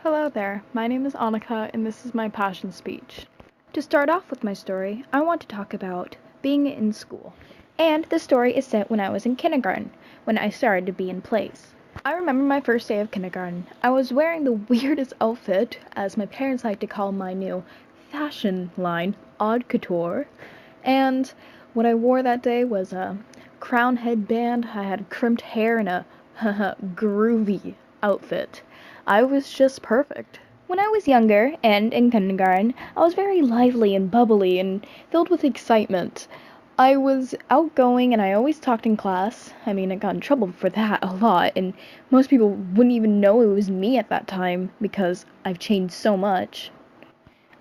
Hello there, my name is Annika and this is my passion speech. To start off with my story, I want to talk about being in school. And the story is set when I was in kindergarten, when I started to be in plays. I remember my first day of kindergarten. I was wearing the weirdest outfit, as my parents like to call my new fashion line, haute couture. And what I wore that day was a crown headband, I had crimped hair, and a groovy outfit. I was just perfect. When I was younger and in kindergarten, I was very lively and bubbly and filled with excitement. I was outgoing and I always talked in class. I mean, I got in trouble for that a lot, and most people wouldn't even know it was me at that time because I've changed so much.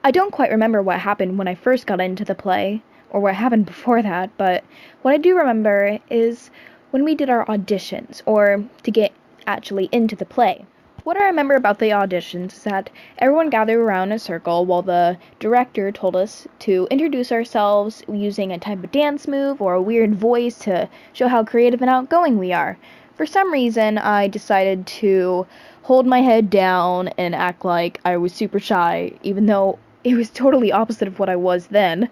I don't quite remember what happened when I first got into the play, or what happened before that, but what I do remember is when we did our auditions, or to get actually into the play. What I remember about the auditions is that everyone gathered around in a circle while the director told us to introduce ourselves using a type of dance move or a weird voice to show how creative and outgoing we are. For some reason, I decided to hold my head down and act like I was super shy, even though it was totally opposite of what I was then.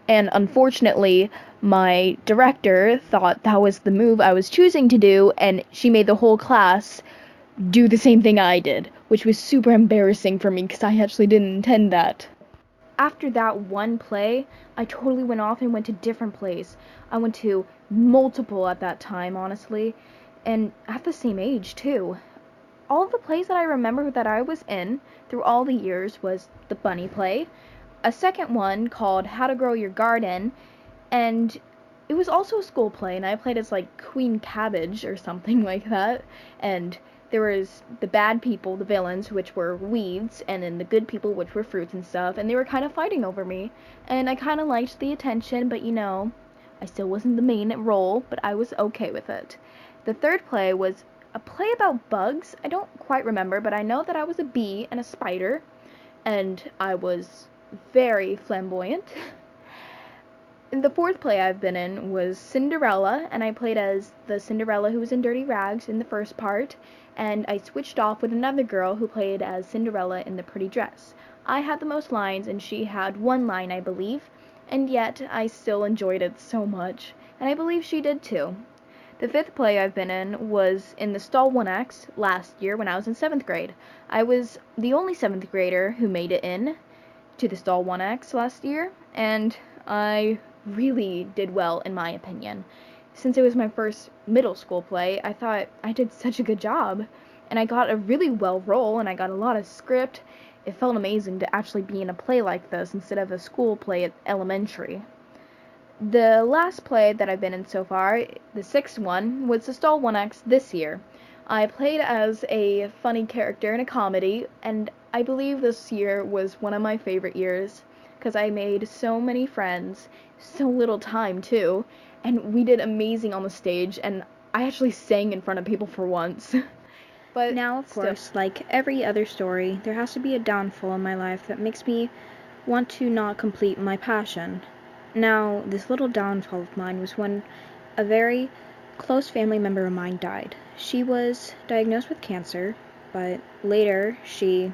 And unfortunately, my director thought that was the move I was choosing to do, and she made the whole class do the same thing I did, which was super embarrassing for me because I actually didn't intend that. After that one play, I totally went off and went to different plays. I went to multiple at that time, honestly, and at the same age, too. All of the plays that I remember that I was in through all the years was the Bunny play, a second one called How to Grow Your Garden, and it was also a school play, and I played as like Queen Cabbage or something like that. And there was the bad people, the villains, which were weeds, and then the good people, which were fruits and stuff, and they were kind of fighting over me. And I kind of liked the attention, but I still wasn't the main role, but I was okay with it. The third play was a play about bugs. I don't quite remember, but I know that I was a bee and a spider, and I was very flamboyant. The fourth play I've been in was Cinderella, and I played as the Cinderella who was in dirty rags in the first part, and I switched off with another girl who played as Cinderella in the pretty dress. I had the most lines, and she had one line, I believe, and yet I still enjoyed it so much, and I believe she did too. The fifth play I've been in was in the Stall 1X last year when I was in 7th grade. I was the only 7th grader who made it in to the Stall 1X last year, and I really did well in my opinion. Since it was my first middle school play, I thought I did such a good job, and I got a really well role, and I got a lot of script. It felt amazing to actually be in a play like this instead of a school play at elementary. The last play that I've been in so far, the sixth one, was the Stall 1X this year. I played as a funny character in a comedy, and I believe this year was one of my favorite years, because I made so many friends, so little time too, and we did amazing on the stage, and I actually sang in front of people for once. But Now, of course, like every other story, there has to be a downfall in my life that makes me want to not complete my passion. Now, this little downfall of mine was when a very close family member of mine died. She was diagnosed with cancer, but later she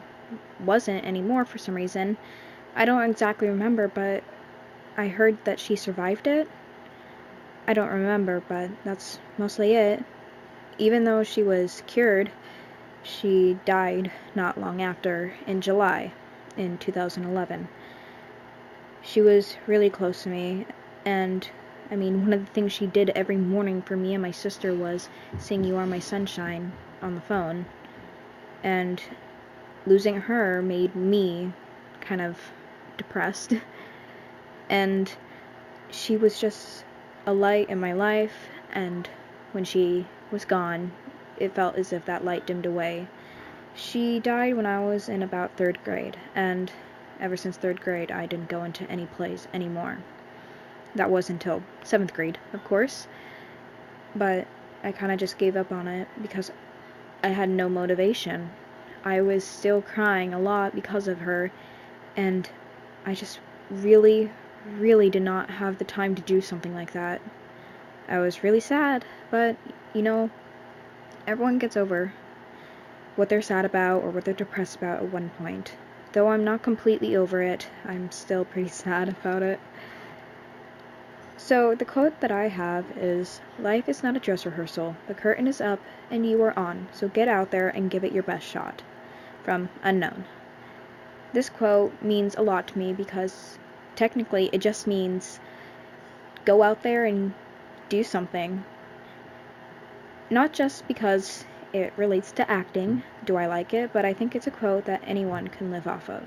wasn't anymore for some reason. I don't exactly remember, but I heard that she survived it. I don't remember, but that's mostly it. Even though she was cured, she died not long after, in July, in 2011. She was really close to me, and I mean, one of the things she did every morning for me and my sister was sing You Are My Sunshine on the phone, and losing her made me kind of depressed, and she was just a light in my life, and when she was gone, it felt as if that light dimmed away. She died when I was in about 3rd grade, and ever since 3rd grade, I didn't go into any plays anymore. That was until 7th grade, of course, but I kind of just gave up on it because I had no motivation. I was still crying a lot because of her, and I just really, really did not have the time to do something like that. I was really sad, but, everyone gets over what they're sad about or what they're depressed about at one point. Though I'm not completely over it, I'm still pretty sad about it. So the quote that I have is, "Life is not a dress rehearsal. The curtain is up and you are on, so get out there and give it your best shot." From Unknown. This quote means a lot to me because technically it just means go out there and do something. Not just because it relates to acting, do I like it, but I think it's a quote that anyone can live off of.